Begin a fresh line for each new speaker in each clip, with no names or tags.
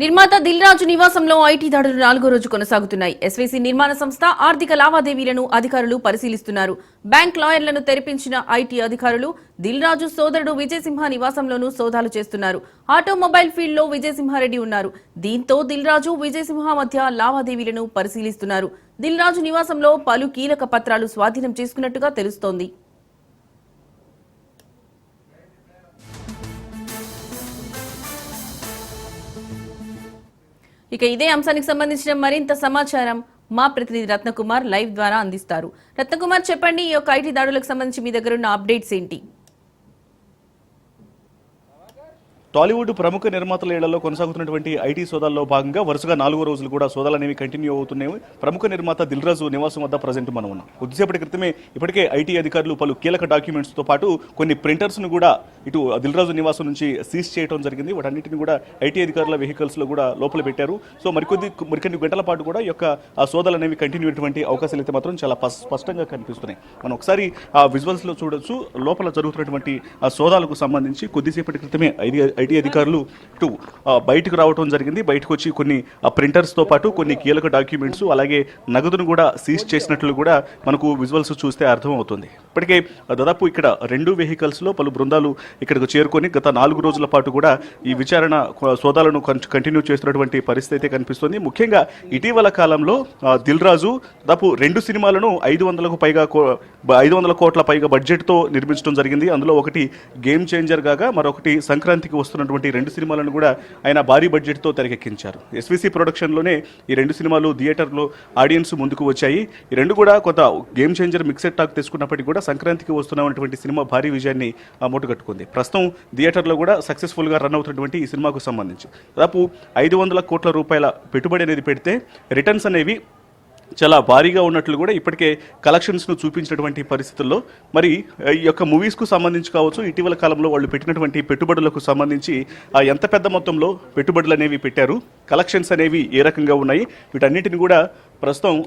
నిర్మాత దిల్ రాజు నివాసంలో ఐటీ దాడులు 4వ రోజు కొనసాగుతున్నాయి. ఎస్వీసీ నిర్మాణ సంస్థ ఆర్థిక లావాదేవీలను అధికారులు పరిశీలిస్తున్నారు. బ్యాంక్ లాయర్లను తెరిపించిన ఐటీ అధికారులు దిల్ రాజు సోదరుడు విజయసింహ నివాసంలోనూ సోదాలు చేస్తున్నారు. ఆటోమొబైల్ ఫీల్డ్ లో విజయసింహారెడ్డి ఉన్నారు. దీంతో దిల్ రాజు విజయసింహ మధ్య లావాదేవీలను పరిశీలిస్తున్నారు. దిల్ రాజు నివాసంలో పలు కీలక పత్రాలు స్వాధీనం చేసుకున్నట్టుగా తెలుస్తోంది. ఇక ఇదే అంశానికి సంబంధించిన మరింత సమాచారం మా ప్రతినిధి రత్నకుమార్ లైవ్ ద్వారా అందిస్తారు. రత్నకుమార్, చెప్పండి, ఈ యొక్క ఐటీ దాడులకు సంబంధించి మీ దగ్గర ఉన్న అప్డేట్స్ ఏంటి?
టాలీవుడ్ ప్రముఖ నిర్మాతల ఇళ్లలో కొనసాగుతున్నటువంటి ఐటీ సోదాల్లో భాగంగా వరుసగా 4వ రోజులు కూడా సోదాలు అనేవి కంటిన్యూ అవుతున్నాయి. ప్రముఖ నిర్మాత దిల్ రాజు నివాసం వద్ద ప్రజెంట్ మనం ఉన్నాం. కొద్దిసేపటి క్రితమే ఇప్పటికే ఐటీ అధికారులు పలు కీలక డాక్యుమెంట్స్తో పాటు కొన్ని ప్రింటర్స్ను కూడా ఇటు దిల్ రాజు నివాసం నుంచి సీజ్ చేయడం జరిగింది. వాటన్నిటిని కూడా ఐటీ అధికారుల వెహికల్స్లో కూడా లోపల పెట్టారు. సో మరికొన్ని గంటల పాటు కూడా ఈ యొక్క సోదాలు అనేవి కంటిన్యూ అయ్యేటువంటి అవకాశాలు అయితే మాత్రం చాలా స్పష్టంగా కనిపిస్తున్నాయి. మనం ఒకసారి ఆ విజువల్స్లో చూడొచ్చు. లోపల జరుగుతున్నటువంటి సోదాలకు సంబంధించి కొద్దిసేపటి క్రితమే ఐటీ అధికారులు ఇటు బయటకు రావడం జరిగింది. బయటకు వచ్చి కొన్ని ప్రింటర్స్తో పాటు కొన్ని కీలక డాక్యుమెంట్స్ అలాగే నగదును కూడా సీజ్ చేసినట్లు కూడా మనకు విజువల్స్ చూస్తే అర్థమవుతుంది. ఇప్పటికే దాదాపు ఇక్కడ 2 వెహికల్స్లో పలు బృందాలు ఇక్కడికి చేరుకొని గత 4 రోజుల పాటు కూడా ఈ విచారణ సోదాలను కంటిన్యూ చేస్తున్నటువంటి పరిస్థితి అయితే కనిపిస్తుంది. ముఖ్యంగా ఇటీవల కాలంలో దిల్ రాజు దాదాపు 2 సినిమాలను 500 కోట్ల పైగా బడ్జెట్తో నిర్మించడం జరిగింది. అందులో ఒకటి గేమ్ చేంజర్ కాగా మరొకటి సంక్రాంతికి వస్తున్నటువంటి 2 సినిమాలను కూడా ఆయన భారీ బడ్జెట్తో తెరకెక్కించారు. ఎస్వీసీ ప్రొడక్షన్లోనే ఈ 2 సినిమాలు థియేటర్లో ఆడియన్స్ ముందుకు వచ్చాయి. ఈ 2 కూడా కొంత గేమ్ చేంజర్ మిక్సెడ్ టాక్ తెచ్చుకున్నప్పటికీ కూడా సంక్రాంతికి వస్తున్నటువంటి సినిమా భారీ విజయాన్ని మూటగట్టుకుంది. ప్రస్తుతం థియేటర్లో కూడా సక్సెస్ఫుల్గా రన్ అవుతున్నటువంటి ఈ సినిమాకు సంబంధించి దాదాపు 500 కోట్ల రూపాయల పెట్టుబడి అనేది పెడితే రిటర్న్స్ అనేవి చాలా భారీగా ఉన్నట్లు కూడా ఇప్పటికే కలెక్షన్స్ను చూపించినటువంటి పరిస్థితుల్లో మరి ఈ యొక్క మూవీస్కు సంబంధించి కావచ్చు, ఇటీవల కాలంలో వాళ్ళు పెట్టినటువంటి పెట్టుబడులకు సంబంధించి ఎంత పెద్ద మొత్తంలో పెట్టుబడులు అనేవి పెట్టారు, కలెక్షన్స్ అనేవి ఏ రకంగా ఉన్నాయి, వీటన్నిటిని కూడా ప్రస్తుతం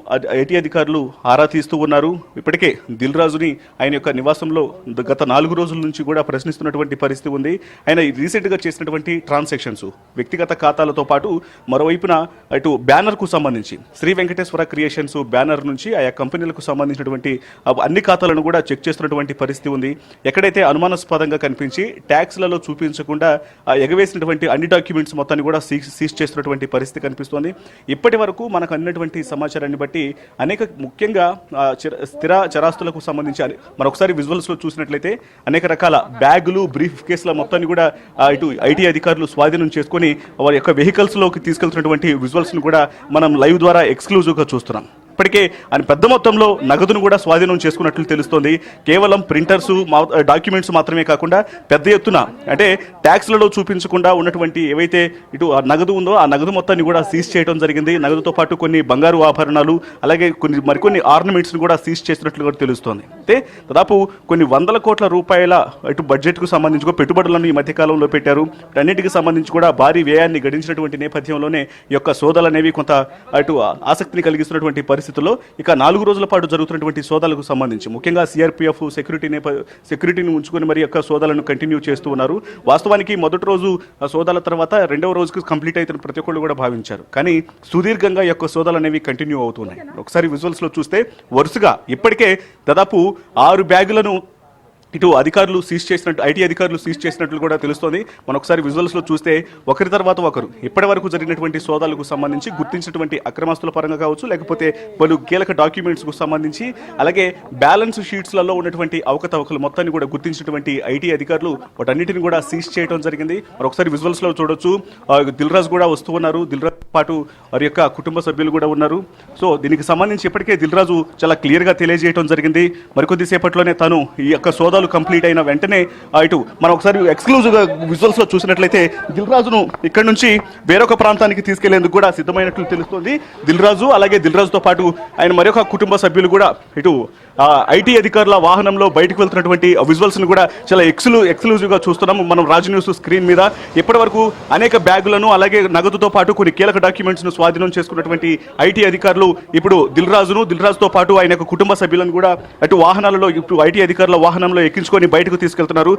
ఐటీ అధికారులు ఆరా తీస్తూ ఉన్నారు. ఇప్పటికే దిల్ రాజుని ఆయన యొక్క నివాసంలో గత 4 రోజుల నుంచి కూడా ప్రశ్నిస్తున్నటువంటి పరిస్థితి ఉంది. ఆయన రీసెంట్గా చేసినటువంటి ట్రాన్సాక్షన్స్ వ్యక్తిగత ఖాతాలతో పాటు మరోవైపున ఇటు బ్యానర్కు సంబంధించి శ్రీ వెంకటేశ్వర క్రియేషన్స్ బ్యానర్ నుంచి ఆయా కంపెనీలకు సంబంధించినటువంటి అన్ని ఖాతాలను కూడా చెక్ చేస్తున్నటువంటి పరిస్థితి ఉంది. ఎక్కడైతే అనుమానాస్పదంగా కనిపించి ట్యాక్స్లలో చూపించకుండా ఎగవేసినటువంటి అన్ని డాక్యుమెంట్స్ మొత్తాన్ని కూడా సీజ్ చేస్తున్నటువంటి పరిస్థితి కనిపిస్తోంది. ఇప్పటి వరకు మనకు అన్నటువంటి సమాచారాన్ని బట్టి అనేక ముఖ్యంగా స్థిర చరాస్తులకు సంబంధించి మరొకసారి విజువల్స్లో చూసినట్లయితే అనేక రకాల బ్యాగులు బ్రీఫ్ కేసుల మొత్తాన్ని కూడా ఇటు ఐటీ అధికారులు స్వాధీనం చేసుకొని వారి యొక్క వెహికల్స్లోకి తీసుకెళ్తున్నటువంటి విజువల్స్ను కూడా మనం లైవ్ ద్వారా ఎక్స్క్లూజివ్గా చూస్తున్నాం. ఇప్పటికే ఆయన పెద్ద మొత్తంలో నగదును కూడా స్వాధీనం చేసుకున్నట్లు తెలుస్తోంది. కేవలం ప్రింటర్స్ డాక్యుమెంట్స్ మాత్రమే కాకుండా పెద్ద ఎత్తున అంటే ట్యాక్స్లలో చూపించకుండా ఉన్నటువంటి ఏవైతే ఇటు నగదు ఉందో ఆ నగదు మొత్తాన్ని కూడా సీజ్ చేయడం జరిగింది. నగదుతో పాటు కొన్ని బంగారు ఆభరణాలు అలాగే మరికొన్ని ఆర్నమెంట్స్ని కూడా సీజ్ చేసినట్లు కూడా తెలుస్తోంది. అయితే దాదాపు కొన్ని 100 కోట్ల రూపాయల ఇటు బడ్జెట్కు సంబంధించి పెట్టుబడులను ఈ మధ్యకాలంలో పెట్టారు. అన్నింటికి సంబంధించి కూడా భారీ వ్యయాన్ని గడించినటువంటి నేపథ్యంలోనే ఈ యొక్క సోదాలు అనేవి కొంత ఇటు ఆసక్తిని కలిగిస్తున్నటువంటి పరిస్థితుల్లో ఇక 4 రోజుల పాటు జరుగుతున్నటువంటి సోదాలకు సంబంధించి ముఖ్యంగా సిఆర్పీఎఫ్ సెక్యూరిటీని ఉంచుకొని మరి యొక్క సోదాలను కంటిన్యూ చేస్తూ ఉన్నారు. వాస్తవానికి మొదటి రోజు సోదాల తర్వాత 2వ రోజుకి కంప్లీట్ అయితే ప్రతి ఒక్కళ్ళు కూడా భావించారు. కానీ సుదీర్ఘంగా ఈ యొక్క సోదాలు అనేవి కంటిన్యూ అవుతున్నాయి. ఒకసారి విజువల్స్లో చూస్తే వరుసగా ఇప్పటికే దాదాపు 6 బ్యాగులను ఇటు అధికారులు ఐటీ అధికారులు సీజ్ చేసినట్లు కూడా తెలుస్తోంది. మనం ఒకసారి విజువల్స్లో చూస్తే ఒకరి తర్వాత ఒకరు ఇప్పటి వరకు జరిగినటువంటి సోదాలకు సంబంధించి గుర్తించినటువంటి అక్రమాస్తుల పరంగా కావచ్చు, లేకపోతే పలు కీలక డాక్యుమెంట్స్కు సంబంధించి అలాగే బ్యాలెన్స్ షీట్స్లలో ఉన్నటువంటి అవకతవకలు మొత్తాన్ని కూడా గుర్తించినటువంటి ఐటీ అధికారులు వాటన్నిటిని కూడా సీజ్ చేయడం జరిగింది. మరొకసారి విజువల్స్లో చూడొచ్చు. దిల్ రాజు కూడా వస్తూ ఉన్నారు. దిల్ రాజు పాటు వారి యొక్క కుటుంబ సభ్యులు కూడా ఉన్నారు. సో దీనికి సంబంధించి ఇప్పటికే దిల్ రాజు చాలా క్లియర్గా తెలియజేయడం జరిగింది. మరికొద్ది సేపట్లోనే తను ఈ యొక్క సోదాలు కంప్లీట్ అయిన వెంటనే ఇటు మనం ఒకసారి ఎక్స్క్లూజివ్గా విజువల్స్లో చూసినట్లయితే దిల్ రాజును ఇక్కడ నుంచి వేరొక ప్రాంతానికి తీసుకెళ్లేందుకు కూడా సిద్ధమైనట్లు తెలుస్తుంది. దిల్ రాజు అలాగే దిల్ రాజుతో పాటు ఆయన మరొక కుటుంబ సభ్యులు కూడా ఇటు ఐటీ అధికారుల వాహనంలో బయటకు వెళ్తున్నటువంటి విజువల్స్ను కూడా చాలా ఎక్స్క్లూజివ్గా చూస్తున్నాం మనం రాజు న్యూస్ స్క్రీన్ మీద. ఇప్పటి వరకు అనేక బ్యాగులను అలాగే నగదుతో పాటు కొన్ని కీలక డాక్యుమెంట్స్ను స్వాధీనం చేసుకున్నటువంటి ఐటీ అధికారులు ఇప్పుడు దిల్ రాజుతో పాటు ఆయన యొక్క కుటుంబ సభ్యులను కూడా అటు వాహనాలలో ఇప్పుడు ఐటీ అధికారుల వాహనంలో ఎక్కించుకొని బయటకు తీసుకెళ్తున్నారు.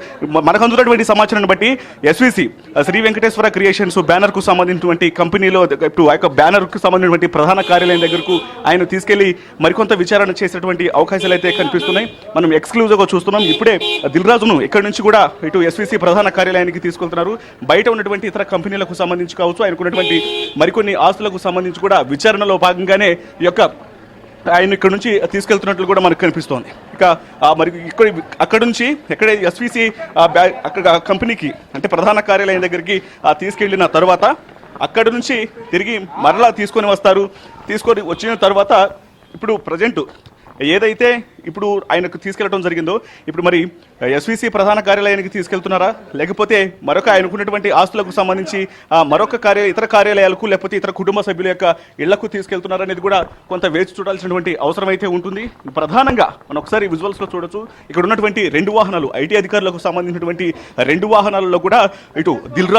మనకు అందుతున్నటువంటి సమాచారాన్ని బట్టి SVC Sri Venkateswara creations banner కు సంబంధించినటువంటి కంపెనీలో ఇప్పుడు ఆ యొక్క బ్యానర్ కు సంబంధించినటువంటి ప్రధాన కార్యాలయం దగ్గరకు ఆయన తీసుకెళ్లి మరికొంత విచారణ చేసేటువంటి అవకాశాలు అయితే కనిపిస్తున్నాయి. మనం ఎక్స్క్లూజివ్ గా చూస్తున్నాం. ఇప్పుడే దిల్ రాజును ఇక్కడి నుంచి కూడా ఇటు ఎస్విసి ప్రధాన కార్యాలయానికి తీసుకెళ్తున్నారు. బయట ఉన్నటువంటి ఇతర కంపెనీలకు సంబంధించి కావచ్చు, ఆయనకున్నటువంటి మరికొన్ని ఆస్తులకు సంబంధించి కూడా విచారణలో భాగంగానే ఈ యొక్క ఆయన ఇక్కడ నుంచి తీసుకెళ్తున్నట్లు కూడా మనకు కనిపిస్తోంది. ఇక మరి అక్కడ నుంచి ఎక్కడ ఎస్విసి అక్కడ కంపెనీకి అంటే ప్రధాన కార్యాలయం దగ్గరికి తీసుకెళ్లిన తర్వాత అక్కడి నుంచి తిరిగి మరలా తీసుకొని వచ్చిన తర్వాత ఇప్పుడు ప్రజెంట్ ఏదైతే ఇప్పుడు ఆయనకు తీసుకెళ్లడం జరిగిందో ఇప్పుడు మరి ఎస్విసి ప్రధాన కార్యాలయానికి తీసుకెళ్తున్నారా, లేకపోతే మరొక ఆయనకున్నటువంటి ఆస్తులకు సంబంధించి మరొక ఇతర కార్యాలయాలకు లేకపోతే ఇతర కుటుంబ సభ్యుల యొక్క ఇళ్లకు తీసుకెళ్తున్నారా అనేది కూడా కొంత వేచి చూడాల్సినటువంటి అవసరం అయితే ఉంటుంది. ప్రధానంగా మనం ఒకసారి విజువల్స్లో చూడొచ్చు. ఇక్కడ ఉన్నటువంటి 2 వాహనాలు ఐటీ అధికారులకు సంబంధించినటువంటి 2 వాహనాలలో కూడా ఇటు దిల్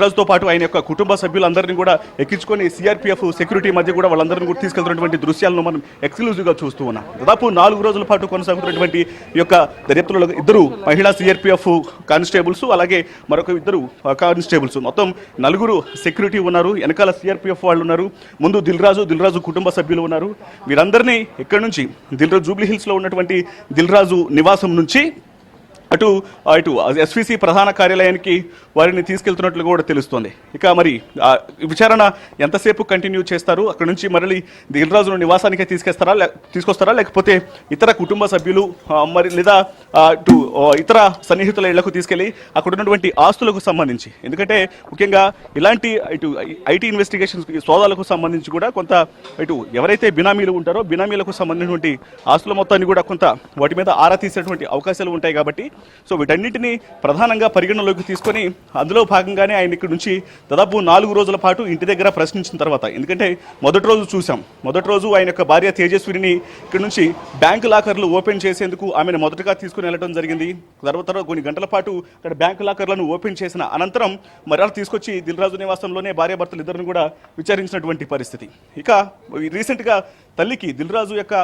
రాజుతో పాటు ఆయన యొక్క కుటుంబ సభ్యులందరినీ కూడా ఎక్కించుకొని సిఆర్పిఎఫ్ సెక్యూరిటీ మధ్య కూడా వాళ్ళందరినీ కూడా తీసుకెళ్తున్నటువంటి దృశ్యాలను మనం ఎక్స్క్లూజివ్గా చూస్తూ ఉన్నాం. దాదాపు 4 రోజుల పాటు కొనసాగుతున్నటువంటి ఈ యొక్క దర్యాప్తులలో 2 మహిళా సిఆర్పిఎఫ్ కానిస్టేబుల్స్ అలాగే మరొక 2 కానిస్టేబుల్స్ మొత్తం 4 సెక్యూరిటీ ఉన్నారు. వెనకాల సిఆర్పిఎఫ్ వాళ్ళు ఉన్నారు. ముందు దిల్ రాజు కుటుంబ సభ్యులు ఉన్నారు. వీరందరినీ ఇక్కడ నుంచి జూబ్లీ హిల్స్ లో ఉన్నటువంటి దిల్ రాజు నివాసం నుంచి అటు ఎస్విసి ప్రధాన కార్యాలయానికి వారిని తీసుకెళ్తున్నట్లు కూడా తెలుస్తోంది. ఇక మరి విచారణ ఎంతసేపు కంటిన్యూ చేస్తారు, అక్కడ నుంచి మరలి దిల్ రాజును నివాసానికే తీసుకొస్తారా లేకపోతే ఇతర కుటుంబ సభ్యులు మరి లేదా ఇతర సన్నిహితుల ఇళ్లకు తీసుకెళ్లి అక్కడ ఉన్నటువంటి ఆస్తులకు సంబంధించి, ఎందుకంటే ముఖ్యంగా ఇలాంటి ఐటీ ఇన్వెస్టిగేషన్స్ సోదాలకు సంబంధించి కూడా కొంత ఎవరైతే బినామీలు ఉంటారో బినామీలకు సంబంధించినటువంటి ఆస్తుల మొత్తాన్ని కూడా కొంత వాటి మీద ఆరా తీసేటువంటి అవకాశాలు ఉంటాయి. కాబట్టి సో వీటన్నిటిని ప్రధానంగా పరిగణలోకి తీసుకొని అందులో భాగంగానే ఆయన ఇక్కడ నుంచి దాదాపు 4 రోజుల పాటు ఇంటి దగ్గర ప్రశ్నించిన తర్వాత, ఎందుకంటే మొదటి రోజు ఆయన యొక్క భార్య తేజస్విని ఇక్కడ నుంచి బ్యాంకు లాకర్లు ఓపెన్ చేసేందుకు ఆమెను మొదటగా తీసుకుని వెళ్ళడం జరిగింది. తర్వాత కొన్ని గంటల పాటు అక్కడ బ్యాంకు లాకర్లను ఓపెన్ చేసిన అనంతరం మరలా తీసుకొచ్చి దిల్ రాజు నివాసంలోనే భార్యాభర్తలు ఇద్దరిని కూడా విచారించినటువంటి పరిస్థితి. ఇక రీసెంట్గా తల్లికి దిల్ రాజు యొక్క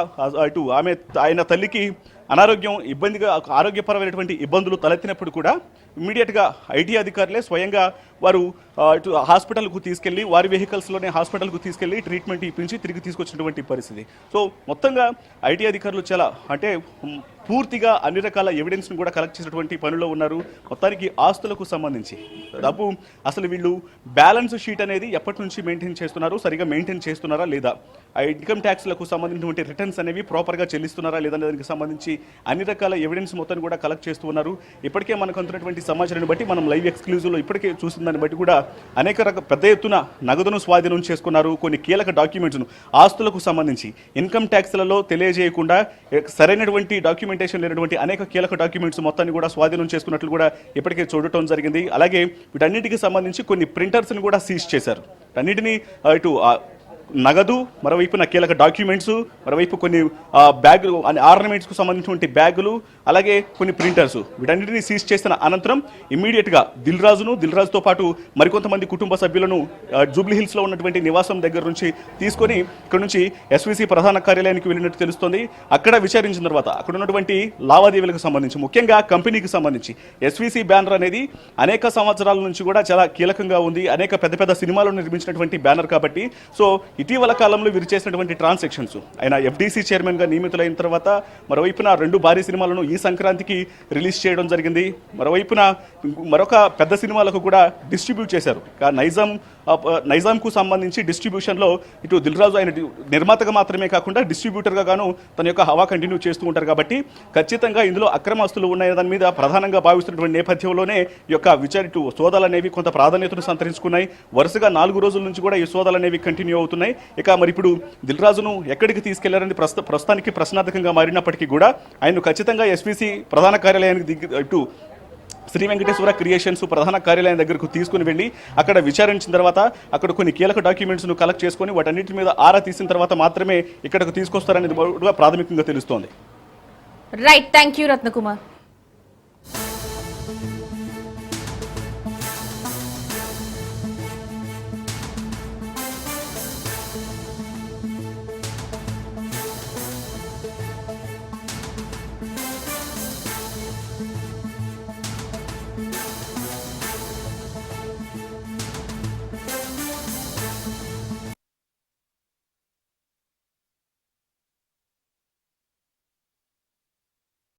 ఆయన తల్లికి ఆరోగ్యపరమైనటువంటి ఇబ్బందులు తలెత్తినప్పుడు కూడా ఇమ్మీడియట్గా ఐటీ అధికారులే స్వయంగా వారు హాస్పిటల్కు తీసుకెళ్లి వారి వెహికల్స్లోనే హాస్పిటల్కు తీసుకెళ్లి ట్రీట్మెంట్ ఇప్పించి తిరిగి తీసుకొచ్చినటువంటి పరిస్థితి. సో మొత్తంగా ఐటీ అధికారులు చాలా పూర్తిగా అన్ని రకాల ఎవిడెన్స్ను కూడా కలెక్ట్ చేసినటువంటి పనిలో ఉన్నారు. మొత్తానికి ఆస్తులకు సంబంధించి దాదాపు అసలు వీళ్ళు బ్యాలెన్స్ షీట్ అనేది ఎప్పటి నుంచి సరిగా మెయింటైన్ చేస్తున్నారా లేదా, ఆ ఇన్కమ్ ట్యాక్స్లకు సంబంధించినటువంటి రిటర్న్స్ అనేవి ప్రాపర్గా చెల్లిస్తున్నారా లేదా దానికి సంబంధించి అన్ని రకాల ఎవిడెన్స్ మొత్తాన్ని కూడా కలెక్ట్ చేస్తూ ఉన్నారు. ఇప్పటికే మనకు అందుతున్నటువంటి సమాచారాన్ని బట్టి మనం లైవ్ ఎక్స్క్లూజివ్లో ఇప్పటికే చూసిన దాన్ని బట్టి కూడా పెద్ద ఎత్తున నగదును స్వాధీనం చేసుకున్నారు. కొన్ని కీలక డాక్యుమెంట్స్ను ఆస్తులకు సంబంధించి ఇన్కమ్ ట్యాక్స్లలో తెలియజేయకుండా సరైనటువంటి డాక్యుమెంటేషన్ లేనటువంటి అనేక కీలక డాక్యుమెంట్స్ మొత్తాన్ని కూడా స్వాధీనం చేసుకున్నట్లు కూడా ఇప్పటికే చూడటం జరిగింది. అలాగే వీటన్నిటికి సంబంధించి కొన్ని ప్రింటర్స్ని కూడా సీజ్ చేశారు. అన్నిటినీ నగదు, మరోవైపున కీలక డాక్యుమెంట్స్, మరోవైపు కొన్ని బ్యాగులు ఆర్నమెంట్స్కు సంబంధించినటువంటి బ్యాగులు, అలాగే కొన్ని ప్రింటర్స్ వీటన్నిటిని సీజ్ చేసిన అనంతరం ఇమ్మీడియట్గా దిల్ రాజుతో పాటు మరికొంతమంది కుటుంబ సభ్యులను జూబ్లీ హిల్స్లో ఉన్నటువంటి నివాసం దగ్గర నుంచి తీసుకొని ఇక్కడ నుంచి ఎస్విసి ప్రధాన కార్యాలయానికి వెళ్ళినట్టు తెలుస్తోంది. అక్కడ విచారించిన తర్వాత అక్కడ ఉన్నటువంటి లావాదేవీలకు సంబంధించి ముఖ్యంగా కంపెనీకి సంబంధించి ఎస్విసి బ్యానర్ అనేది అనేక సంవత్సరాల నుంచి కూడా చాలా కీలకంగా ఉంది. అనేక పెద్ద సినిమాలను నిర్మించినటువంటి బ్యానర్ కాబట్టి సో ఇటీవల కాలంలో వీరు చేసినటువంటి ట్రాన్సాక్షన్స్ ఆయన ఎఫ్డీసీ చైర్మన్గా నియమితులైన తర్వాత మరోవైపున 2 భారీ సినిమాలను ఈ సంక్రాంతికి రిలీజ్ చేయడం జరిగింది. మరోవైపున మరొక పెద్ద సినిమాలకు కూడా డిస్ట్రిబ్యూట్ చేశారు. నైజాంకు సంబంధించి డిస్ట్రిబ్యూషన్లో దిల్ రాజు ఆయన నిర్మాతగా మాత్రమే కాకుండా డిస్ట్రిబ్యూటర్గా గాను తన యొక్క హవా కంటిన్యూ చేస్తూ ఉంటారు. కాబట్టి ఖచ్చితంగా ఇందులో అక్రమాస్తులు ఉన్నాయి దాని మీద ప్రధానంగా భావిస్తున్నటువంటి నేపథ్యంలోనే ఈ యొక్క సోదాలు అనేవి కొంత ప్రాధాన్యతను సంతరించుకున్నాయి. వరుసగా 4 రోజుల నుంచి కూడా ఈ సోదాలు అనేవి కంటిన్యూ అవుతున్నాయి. ఇక మరి ఇప్పుడు దిల్ రాజును ఎక్కడికి తీసుకెళ్లారని ప్రస్తుతానికి ప్రశ్నార్థకంగా మారినప్పటికీ కూడా ఆయన ఖచ్చితంగా ఎస్విసి ప్రధాన కార్యాలయానికి శ్రీ వెంకటేశ్వర క్రియేషన్స్ ప్రధాన కార్యాలయం దగ్గరకు తీసుకుని వెళ్ళి అక్కడ విచారించిన తర్వాత అక్కడ కొన్ని కీలక డాక్యుమెంట్స్ను కలెక్ట్ చేసుకొని వాటన్నిటి మీద ఆరా తీసిన తర్వాత మాత్రమే ఇక్కడకు తీసుకొస్తారనేది ప్రాథమికంగా తెలుస్తోంది.
Right, thank you Ratnakumar.